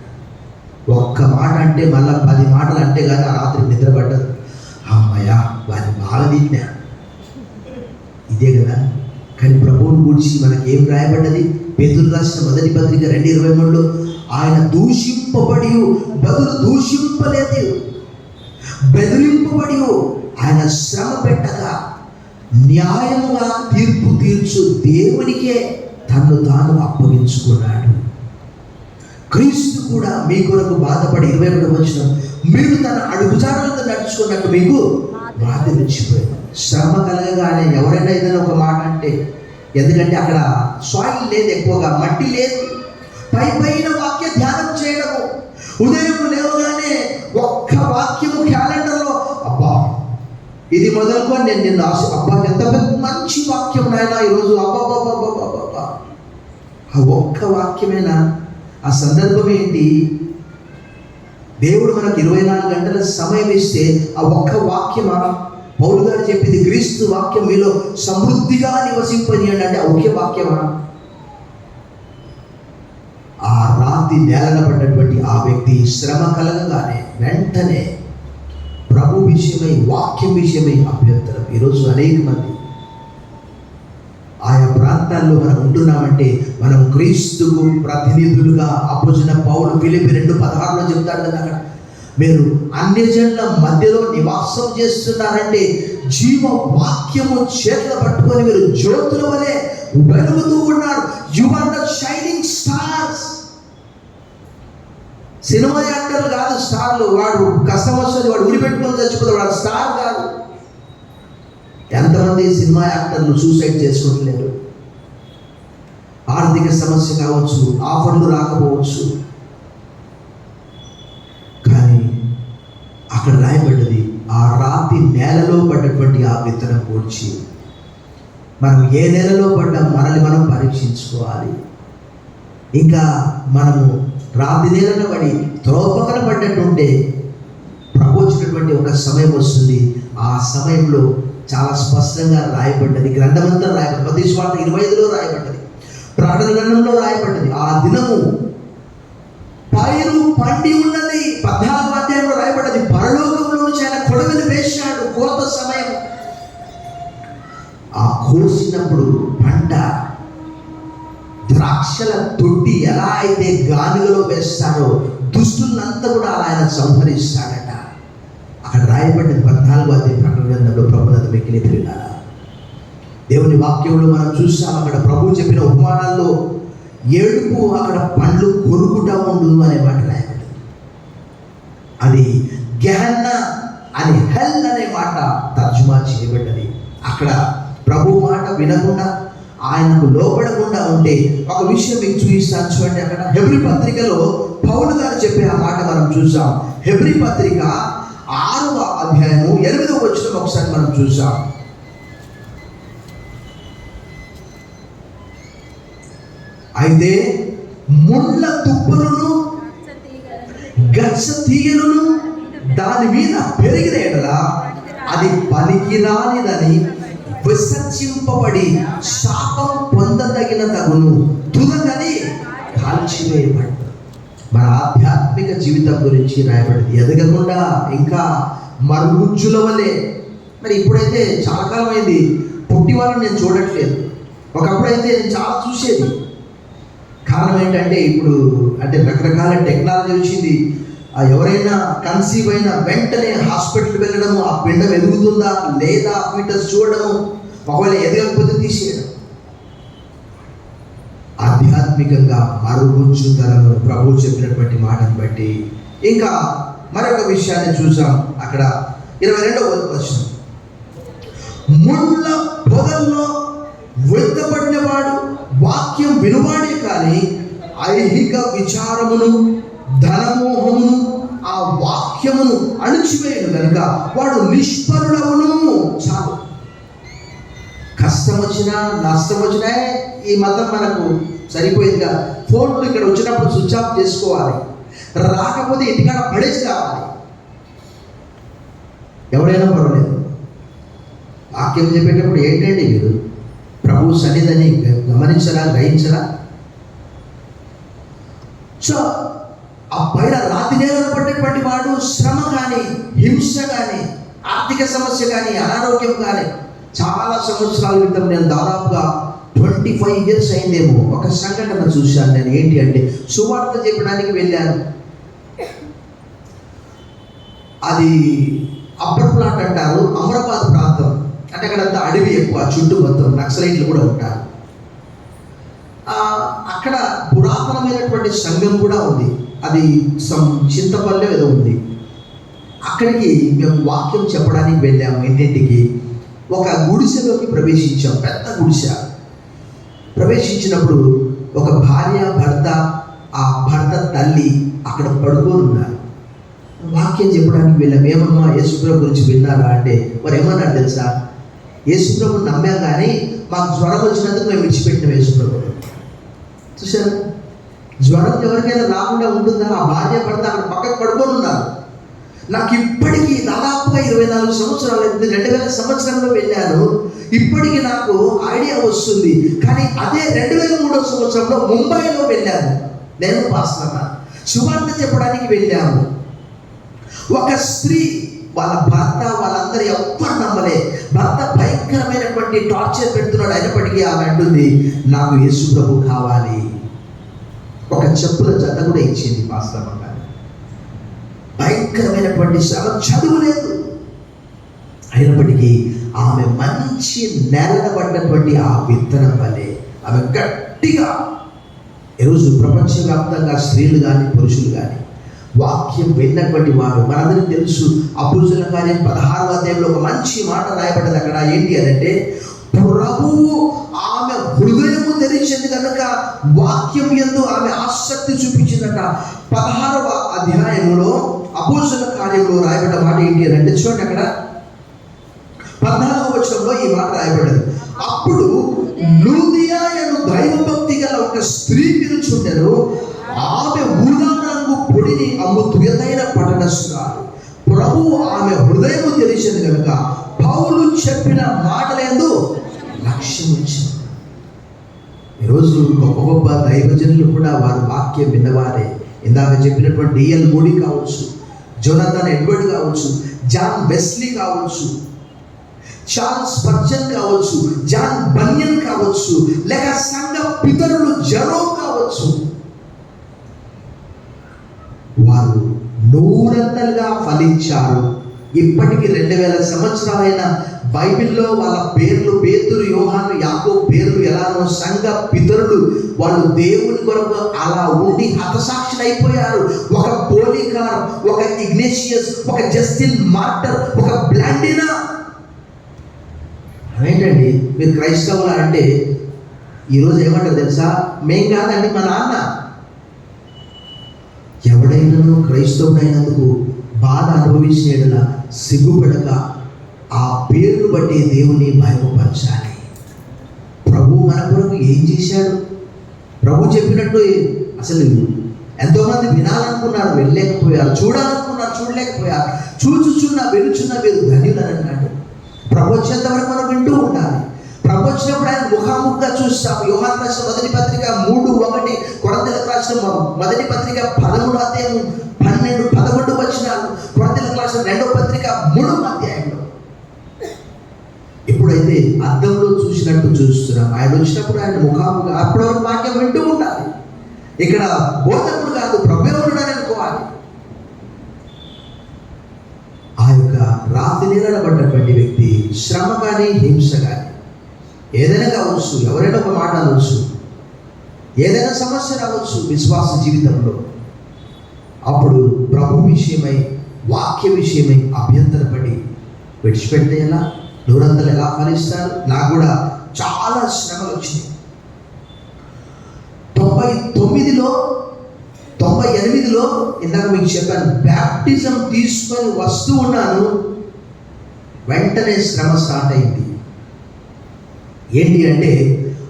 ఒక్క మాట అంటే మళ్ళా 10 మాటలు అంటే కానీ ఆ రాత్రి నిద్రపడ్డదు. అమ్మయ్య, వారిని బాగా తిన్నా, ఇదే కదా. కానీ ప్రభువుని గురించి మనకి ఏం రాయబడ్డది? పేతురు రాసిన మొదటి పత్రిక 2:23 ఆయన దూషింపబడి బదులు దూషింపలేదు, బెదిరింపబడి ఆయన శ్రమ పెట్టగా న్యాయముగా తీర్పు తీర్చు దేవునికే తన్ను తాను అప్పగించుకున్నాడు. క్రీస్తు కూడా మీ కొరకు బాధపడి 21వ వచనం, మీరు తన అడుగుజాడలతో నడుచుకున్నట్టు మీకు బాధ తెచ్చిపోయింది. శ్రమ కలగగానే ఎవరైనా ఏదైనా ఒక మాట అంటే, ఎందుకంటే అక్కడ సాయిల్ లేదు, ఎక్కువగా మట్టి లేదు, పైన వాక్య ధ్యానం చేయడము, ఉదయం లేవగానే ఒక్క వాక్యము క్యాలెండర్లో, అబ్బా ఇది మొదలుకొని నేను నిన్ను అబ్బా ఎంత మంచి వాక్యం నాయన ఈరోజు, అబ్బాబ్బాబ్బాబ్బా, ఆ ఒక్క వాక్యమేనా? ఆ సందర్భం ఏంటి? దేవుడు మనకు 24 గంటల సమయం ఇస్తే ఆ ఒక్క వాక్యమా? పౌలు గారు చెప్పింది క్రీస్తు వాక్యం మీలో సమృద్ధిగా నివసింపనియండి అంటే ఒకే వాక్యమా? ఆ రాతి నేలన పడ్డటువంటి ఆ వ్యక్తి శ్రమ కలగగానే వెంటనే ప్రభు విషయమై వాక్యం విషయమై అభ్యంతరం. ఈరోజు అనేక మంది ఆయా ప్రాంతాల్లో మనం ఉంటున్నామంటే మనం క్రీస్తుకు ప్రతినిధులుగా. అపోస్తలుడైన పౌలు ఫిలిప్పీ 2:16 చెప్తాడు కదా, అక్కడ మీరు అన్యజనుల మధ్యలో నివాసం చేస్తున్నారంటే జీవ వాక్యము చేతులు పట్టుకొని మీరు జ్యోతుల వలె వెలుగుతూ ఉన్నారు. You are the shining stars. Cinema యాక్టర్లు కాదు స్టార్లు. వాడు కష్టం వస్తుంది, వాడు ఉరిపెట్టుకొని చచ్చిపోతాడు, వాడు స్టార్ కాదు. ఎంతమంది సినిమా యాక్టర్లు సూసైడ్ చేసుకుంటలేరు? ఆర్థిక సమస్య కావచ్చు, ఆఫర్లు రాకపోవచ్చు, కానీ అక్కడ రాయబడ్డది ఆ రాతి నేలలో పడ్డటువంటి ఆ విత్తనం కూర్చి మనం ఏ నెలలో పడ్డా మనల్ని మనం పరీక్షించుకోవాలి. ఇంకా మనము రాతి నేలలో పడి త్రోపకన పడ్డట్టుంటే ప్రభు వచ్చినటువంటి ఒక సమయం వస్తుంది. ఆ సమయంలో చాలా స్పష్టంగా రాయబడ్డది, గ్రంథమంతా రాయబడ్డది. మత్తయి సువార్త 25లో రాయబడ్డది, ప్రకటన గ్రంథంలో రాయబడ్డది. ఆ దినము పైరు పండి ఉన్నది, 14వ అధ్యాయంలో రాయబడ్డది. పరలోకంలో నుంచి ఆయన కొడవలి వేశాడు, కోత సమయం. ఆ కోసినప్పుడు పంట ద్రాక్షల తొట్టి ఎలా అయితే గానుగలో వేస్తారో దుష్టులంతా కూడా అలా ఆయన సంహరిస్తాడట. అక్కడ రాయబడిన 14వ అధ్యాయం ప్రకటన గ్రంథంలో ప్రభునంత మిక్కిలి ప్రియులారా, దేవుని వాక్యంలో మనం చూస్తాం. అక్కడ ప్రభు చెప్పిన ఉపమానాల్లో ఏడుపు, అక్కడ పండ్లు కొరుకుట ఉండు అనే మాట రాయబడింది. అది గెహన్నా అని హెల్ అనే మాట తర్జుమా చేయబడ్డది. అక్కడ ప్రభు మాట వినకుండా, ఆయనకు లోపడకుండా ఉంటే ఒక విషయం మీకు చూపిస్తాను చూడండి. అక్కడ హెబ్రీ పత్రికలో పౌలు గారు చెప్పే ఆ మాట మనం చూసాం. హెబ్రీ పత్రిక 6వ అధ్యాయము 8వ వచనం ఒకసారి మనం చూసాం. అయితే ముళ్ళ తుప్పలను గచ్చ తీగలను దాని మీద పెరిగిన ఎడల అది పనికిరానిదని విసర్జింపబడి శాపం పొందదగిన తగును, తుదగని కాల్చివేయబడి. మన ఆధ్యాత్మిక జీవితం గురించి రాయబడింది. ఎదగకుండా ఇంకా మరుగుజ్జుల వలె. మరి ఇప్పుడైతే చాలా కాలం అయింది పుట్టి వాళ్ళని నేను చూడట్లేదు. ఒకప్పుడైతే నేను చాలా చూసేది. కారణం ఏంటంటే ఇప్పుడు అంటే రకరకాల టెక్నాలజీ వచ్చింది. ఎవరైనా కన్సీవ్ అయిన వెంటనే హాస్పిటల్ వెళ్ళడము, ఆ పిండం ఎదుగుతుందా లేదా ఫీటస్ చూడడము, ఒకవేళ ఎదగకపోతే తీసేయడం. ఆధ్యాత్మికంగా మరుగుజ్జుతనము ప్రభు చెప్పినటువంటి మాటను బట్టి. ఇంకా మరొక విషయాన్ని చూసాం. అక్కడ 22వ వచనం, ముళ్ళ పొదల్లో వెత్తబడిన వాడు వాక్యం వినువాడే కానీ ఐహిక విచారమును ధనమోహమును ఆ వాక్యమును అణిచివేయను కనుక వాడు నిష్ఫలుడవును. చాలు, కష్టం వచ్చినా నష్టం వచ్చినా ఈ మతం మనకు సరిపోయిందిగా. ఫోన్లు ఇక్కడ వచ్చినప్పుడు స్విచ్ ఆఫ్ చేసుకోవాలి, రాకపోతే ఇంటికాడ పడేసి రావాలి. ఎవరైనా పర్వాలేదు. వాక్యం చెప్పేటప్పుడు ఏంటండి మీరు ప్రభు సన్నిధిని గమనించరా, గ్రహించరా? సో ఆ పైన రాతి నేలలో పడ్డటువంటి వాడు శ్రమ కానీ, హింస కానీ, ఆర్థిక సమస్య కానీ, అనారోగ్యం కానీ, చాలా సంవత్సరాల క్రితం నేను దాదాపుగా 25 years అయిందేమో ఒక సంఘటన చూశాను నేను. ఏంటి అంటే సువార్త చెప్పడానికి వెళ్ళాను. అది అప్పర్ ప్లాట్ అంటారు, అమరాబాద్ ప్రాంతం. అంటే అక్కడంతా అడవి ఎక్కువ, చుట్టూ మొత్తం నక్సలైట్లు కూడా ఉంటారు. అక్కడ పురాతనమైనటువంటి సంఘం కూడా ఉంది. అది చింతపల్లె ఏదో ఉంది. అక్కడికి మేము వాక్యం చెప్పడానికి వెళ్ళాము. ఇంటింటికి ఒక గుడిసెలోకి ప్రవేశించాం, పెద్ద గుడిసె. ప్రవేశించినప్పుడు ఒక భార్య భర్త, ఆ భర్త తల్లి అక్కడ పడుకొని ఉన్నారు. వాక్యం చెప్పడానికి వెళ్ళాం. ఏమమ్మా యేసుప్రభు గురించి విన్నారా అంటే మరి ఏమన్నారు తెలుసా, యేసుప్రభుని నమ్మాం కానీ మాకు జ్వరం వచ్చినందుకు మేము విడిచిపెట్టిన యేసుప్రభు. చూసారా, జ్వరం ఎవరికైనా రాకుండా ఉంటుందా? ఆ భార్య భర్త అక్కడ పక్కకు పడుకొని ఉన్నారు. నాకు ఇప్పటికీ దాదాపుగా 24 సంవత్సరాలు, 2000 సంవత్సరంలో వెళ్ళాను. ఇప్పటికీ నాకు ఐడియా వస్తుంది. కానీ అదే 2003 సంవత్సరంలో ముంబైలో వెళ్ళాను. నేను పాస్టర్ సువార్త చెప్పడానికి వెళ్ళాము. ఒక స్త్రీ వాళ్ళ భర్త వాళ్ళందరూ ఎవ్వరు నమ్మలే. భర్త భయంకరమైనటువంటి టార్చర్ పెడుతున్నాడు. అయినప్పటికీ ఆమె అంటుంది, నాకు యేసు ప్రభు కావాలి. ఒక చెప్పుల జత కూడా ఇచ్చింది పాస్టర్ గారు. భయంకరమైనటువంటి శ్రమ, చదువు లేదు. అయినప్పటికీ ఆమె మంచి నేలబడినటువంటి ఆ విత్తనం వల్లే ఆమె గట్టిగా ఈరోజు ప్రపంచవ్యాప్తంగా స్త్రీలు కానీ పురుషులు కానీ వాక్యం విన్నటువంటి వారు. మనందరికీ తెలుసు అపోస్తలుల కార్యం 16వ అధ్యాయంలో ఒక మంచి మాట రాయబడ్డది. అక్కడ ఏంటి అంటే, ప్రభువు ఆమె హృదయము తెరిచింది కనుక వాక్యం యందు ఆమె ఆసక్తి చూపించిందట. 16వ అధ్యాయంలో అపోస్తలుల కార్యంలో రాయబడ్డ మాట ఏంటి అంటే, చూడండి అక్కడ 14వ వచనంలో ఈ మాట రాయబడ్డది. అప్పుడు లూదియా అను దైవభక్తి గల ఒక స్త్రీ నిలుచుండెను. ఆమె ఊదా రంగు పొడిని అమ్ముతూ ఎత్తైన పట్టణస్తురాలు. ప్రభువు ఆమె హృదయము తెలిసింది కనుక పౌలు చెప్పిన మాటలందు లక్ష్యం ఇచ్చింది. ఈరోజు గొప్ప గొప్ప దైవజనులు కూడా వారు వాక్యం విన్నవారే. ఇందాక చెప్పినటువంటి డిఎల్ మూడీ కావచ్చు, జోనాథన్ ఎడ్వర్డ్ కావచ్చు, జాన్ వెస్లీ కావచ్చు, చార్ల్స్ స్పర్జన్ కావచ్చు, జాన్ బన్యన్ కావచ్చు, లేక సంఘ పితరులు జెరోమ్ కావచ్చు. వారు నూరంతలుగా ఫలించారు. ఇప్పటికి 2000 సంవత్సరాలైన బైబిల్లో వాళ్ళ పేర్లు, పేతురు, యోహాను, యాకోబు పేర్లు ఎలానో సంఘ పితరులు వాళ్ళు దేవుని కొరకు అలా ఉండి హతసాక్షులు అయిపోయారు. ఒక పోలికార్, ఒక ఇగ్నేషియస్, ఒక జస్టిన్ మార్టర్, ఒక బ్లాండినా. ఏంటండి మీరు క్రైస్తవులు అంటే ఈరోజు ఏమంటారు తెలుసా? మేం కాదండి, మా నాన్న. ఎవడైనాను క్రైస్తవుడైనందుకు బాధ అనుభవించిన సిగ్గుపడక ఆ పేరును బట్టి దేవుని మహిమపరచాలి. ప్రభు మన కొరకు ఏం చేశాడు? ప్రభు చెప్పినట్టు అసలు ఎంతోమంది వినాలనుకున్నారు, వెళ్ళలేకపోయారు. చూడాలనుకున్నారు, చూడలేకపోయారు. చూచుచున్న వెలుచున్న మీరు ధన్యులని అన్నాడు. ప్రభు వచ్చేంత వరకు మనం వింటూ ఉండాలి. ప్రభు వచ్చినప్పుడు ఆయన ముఖాముఖిగా చూస్తాం. యోహాను రాసిన మొదటి పత్రిక 3:1, కొరింథీయులకు రాసిన మొదటి పత్రిక 13వ అధ్యాయం 12, 11 వచనాలు, కొరింథీయులకు రాసిన 2వ పత్రిక 3వ అధ్యాయంలో. ఎప్పుడైతే అద్దంలో చూసినట్టు చూస్తున్నాం, ఆయన వచ్చినప్పుడు ఆయన ముఖాముఖిగా అప్పటి వరకు వాక్యం వింటూ ఉండాలి. ఇక్కడ బోధకుడు కాదు, ప్రభు ఉన్నాడని అనుకోవాలి. ఆ యొక్క రాత్రి నిలబడ్డటువంటి వ్యక్తి శ్రమ కానీ హింస కానీ ఏదైనా కావచ్చు, ఎవరైనా ఒక మాట అనవచ్చు, ఏదైనా సమస్య రావచ్చు విశ్వాస జీవితంలో. అప్పుడు ప్రభు విషయమై, వాక్య విషయమై అభ్యంతరపడి విడిచిపెడితే ఎలా? నూరంతలు ఎలా ఫలిస్తారు? నాకు కూడా చాలా శ్రమలు వచ్చినాయి. 98లో ఇందాక మీకు చెప్పాను, బ్యాప్టిజం తీసుకొని వస్తూ ఉన్నాను, వెంటనే శ్రమ స్టార్ట్ అయింది. ఏంటి అంటే,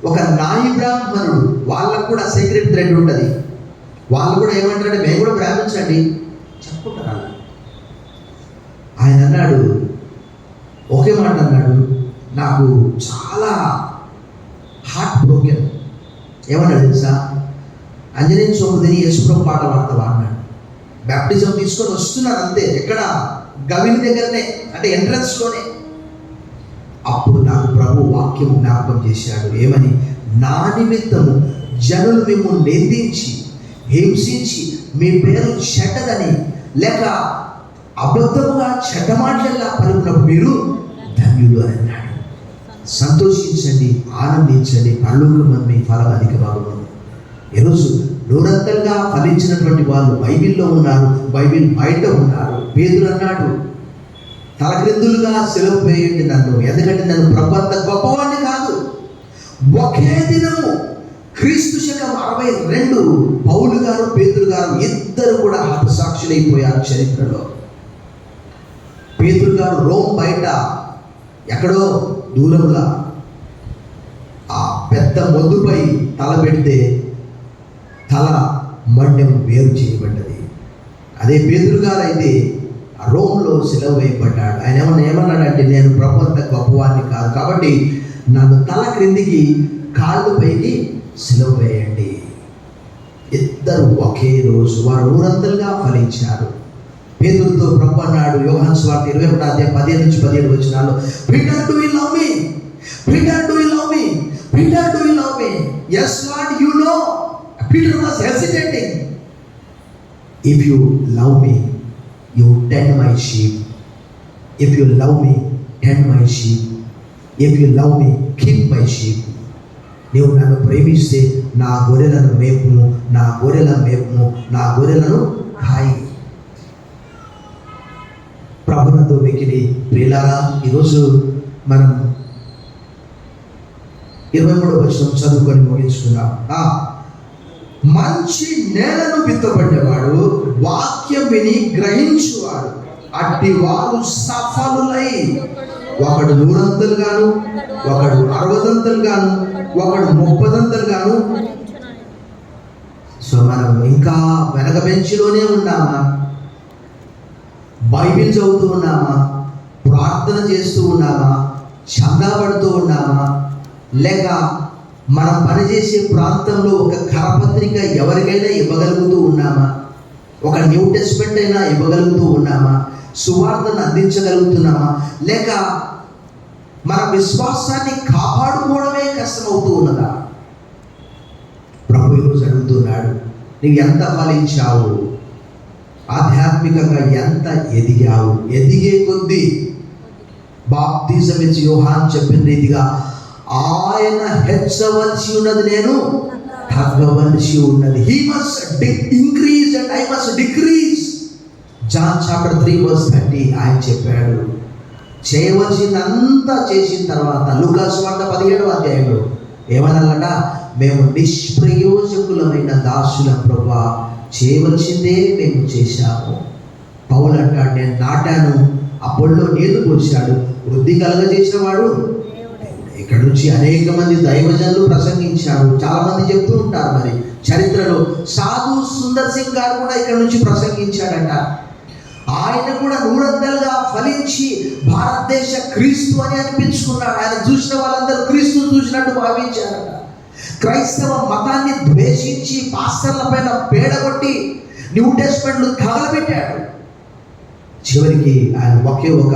ఒక నాయి బ్రాహ్మణుడు, వాళ్ళకు కూడా సీక్రెట్ థ్రెడ్ ఉంటుంది. వాళ్ళు కూడా ఏమంటారంటే, మేము కూడా బ్రాహ్మించండి చెప్పుకుంటారు. ఆయన అన్నాడు, ఒకే మాట అన్నాడు, నాకు చాలా హార్ట్ బ్రోకెన్. ఏమన్నాడు తెలుసా? అంజనేయ సోమదిని యేసుప్రభు పాట పాడతావా అన్నాడు. బ్యాప్టిజం తీసుకొని వస్తున్నాను అంతే, ఎక్కడ? గవిని దగ్గరనే, అంటే ఎంట్రన్స్లోనే. అప్పుడు నాకు ప్రభు వాక్యం జ్ఞాపకం చేశాడు. ఏమని? నా నిమిత్తము జనులు మిమ్మల్ని నిందించి హింసించి మీ పేరు చెడ్డదని లేక అబద్ధముగా చెడ్డ మాటలలా పలుకున్నప్పుడు మీరు ధన్యులు అని అన్నాడు. సంతోషించండి, ఆనందించండి, పరలోకమందు మీ ఫలం అధిక భాగము. ఈరోజు నూరంతలుగా ఫలించినటువంటి వాళ్ళు బైబిల్లో ఉన్నారు, బైబిల్ బయట ఉన్నారు. పేతురు అన్నాడు, తలక్రిందులుగా సిలువ వేయండి నన్ను, ఎందుకంటే నన్ను ప్రభు అంత గొప్పవాడిని కాదు. ఒకే దినము క్రీస్తు శకం 62 పౌలు గారు, పేతురు గారు ఇద్దరు కూడా హతసాక్షులైపోయారు చరిత్రలో. పేతురు గారు రోమ్ బయట ఎక్కడో దూరంగా ఆ పెద్ద మొద్దుపై తల పెడితే తల మండెం వేరు చేయబడ్డది. అదే పేతురు గారు అయితే రోమ్లో సిలువ వేయబడ్డాడు. ఆయన ఏమన్నాడంటే, నేను ప్రభు అంత గొప్పవాడిని కాదు, కాబట్టి నన్ను తల క్రిందికి కాళ్ళు పైకి సిలువ వేయండి. ఇద్దరు ఒకే రోజు వారు నూరంతలుగా ఫలించారు. పేతురుతో ప్రభు అన్నాడు, యోహాను సువార్త 21వ అధ్యాయం 15-17 వచనాల్లో, Peter do you love me, Peter do you love me, Peter do you love me. yes Lord, you know. Peter was hesitating. If you love me, you tend my sheep. If you love me, tend my sheep. If you love me, keep my sheep. నీవు నన్ను ప్రేమిస్తే నా గొర్రెలను మేపుము, నా గొర్రెల మేపుము, నా గొర్రెలను కాయి. వెలికిడి. ప్రియులారా, ఈరోజు మనం 23వ వచనం చదువుకొని ముగించుకున్నాం. మంచి నేలను విత్తబడినవాడు వాక్యం విని గ్రహించువాడు, అట్టి వారు సఫలులై ఒకడు 100 గాను, ఒకడు 60 గాను, ఒకడు 30 గాను. సో మనం ఇంకా వెనక బెంచిలోనే ఉన్నామా? బైబిల్ చదువుతూ ఉన్నామా? ప్రార్థన చేస్తూ ఉన్నామా? చందా పడుతూ ఉన్నామా? లేక మనం పనిచేసే ప్రాంతంలో ఒక కరపత్రిక ఎవరికైనా ఇవ్వగలుగుతూ ఉన్నామా? ఒక న్యూ టెస్ట్మెంట్ అయినా ఇవ్వగలుగుతూ ఉన్నామా? సువార్తను అందించగలుగుతున్నామా? లేక మన విశ్వాసాన్ని కాపాడుకోవడమే కష్టమవుతూ ఉన్నదా? ప్రభు ఈరోజు అడుగుతున్నాడు, నీవు ఎంత ఫలించావు? ఆధ్యాత్మికంగా ఎంత ఎదిగావు? ఎదిగే కొద్దీ బాప్తిజం ఇచ్చి యోహాన్ చెప్పిన రీతిగా ఆయన హెచ్చవలసి ఉన్నది, నేను తగ్గవలసి ఉన్నది. He must increase and I must decrease. John chapter 3 verse 30 ఆయన చెప్పాడు. చేయవలసిందంతా చేసిన తర్వాత లూకా సువార్త 17వ అధ్యాయంలో ఏమనాలట? మేము నిష్ప్రయోజకులమైన దాసులం ప్రభువా, చేయవలసిందే మేము చేశాము. పౌలు అంటాడు, నేను నాటాను, అపోల్లో నీళ్లు పోశాడు, వృద్ధి కలగజేసిన వాడు. ఇక్కడ నుంచి అనేక మంది దైవజనులు ప్రసంగించారు. చాలా మంది చెప్తూ ఉంటారు, మరి చరిత్రలో సాధు సుందర్ సింగ్ గారు కూడా ఇక్కడ నుంచి ప్రసంగించాడట. ఆయన కూడా 100గా ఫలించి భారతదేశ క్రీస్తు అని అనిపించుకున్నాడు. ఆయన చూసిన వాళ్ళందరూ క్రీస్తు చూసినట్టు భావించారట. క్రైస్తవ మతాన్ని ద్వేషించి పాస్టర్ల పైన పేడగొట్టి న్యూ టెస్ట్మెంట్లు తగలబెట్టాడు. చివరికి ఆయన ఒకే ఒక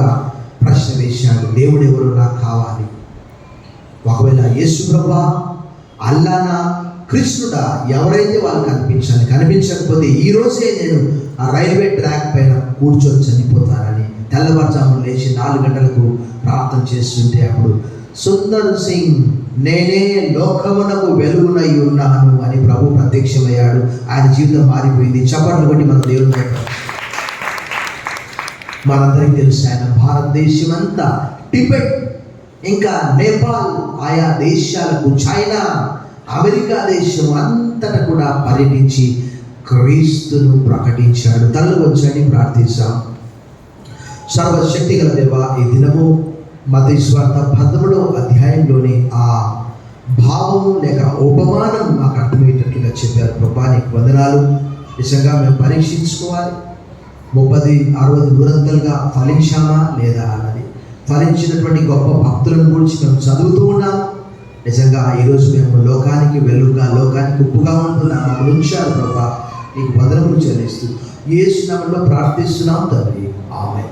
ప్రశ్న వేశాడు, దేవుడు ఎవరు నాకు కావాలి? ఒకవేళ యేసు ప్రభువా, అల్లానా, కృష్ణుడా, ఎవరైతే వాళ్ళు కనిపించకపోతే ఈరోజే నేను ఆ రైల్వే ట్రాక్ పైన కూర్చొని చనిపోతానని తెల్లవారుజామున లేచి 4 గంటలకు ప్రార్థన చేస్తుంటే అప్పుడు సుందర్ సింగ్, నేనే లోకమునకు వెలుగునై ఉన్నాను అని ప్రభు ప్రత్యక్షమయ్యాడు. ఆయన జీవితం మారిపోయింది. చప్పట్లు కొట్టి మన దేవుని మనందరికీ తెలుసు, ఆయన భారతదేశం అంతా, టిబెట్, ఇంకా నేపాల్, ఆయా దేశాలకు, చైనా, అమెరికా దేశం అంతటా కూడా పర్యటించి క్రీస్తును ప్రకటించాడు. తల్లు వచ్చని ప్రార్థిస్తాం. సర్వశక్తి గల దేవా, ఈ దినము మత్తయి సువార్త 13వ అధ్యాయంలోని ఆ భావము లేక ఉపమానం మాకు అర్థమయ్యేటట్లుగా చెప్పారు. ప్రభా, నీకు వందనాలు. నిజంగా మేము పరీక్షించుకోవాలి, 30, 60 100గా ఫలించామా లేదా అన్నది. ఫలించినటువంటి గొప్ప భక్తులను గురించి మేము చదువుతూ ఉన్నాం. నిజంగా ఈరోజు మేము లోకానికి వెలుగుగా, లోకానికి ఉప్పుగా ఉంటున్నాం. మమ్మల్ని ఉంచారు ప్రభా, నీకు వందనములు చెల్లిస్తూ యేసు నామములో ప్రార్థిస్తున్నాం తండ్రి, ఆమేన్.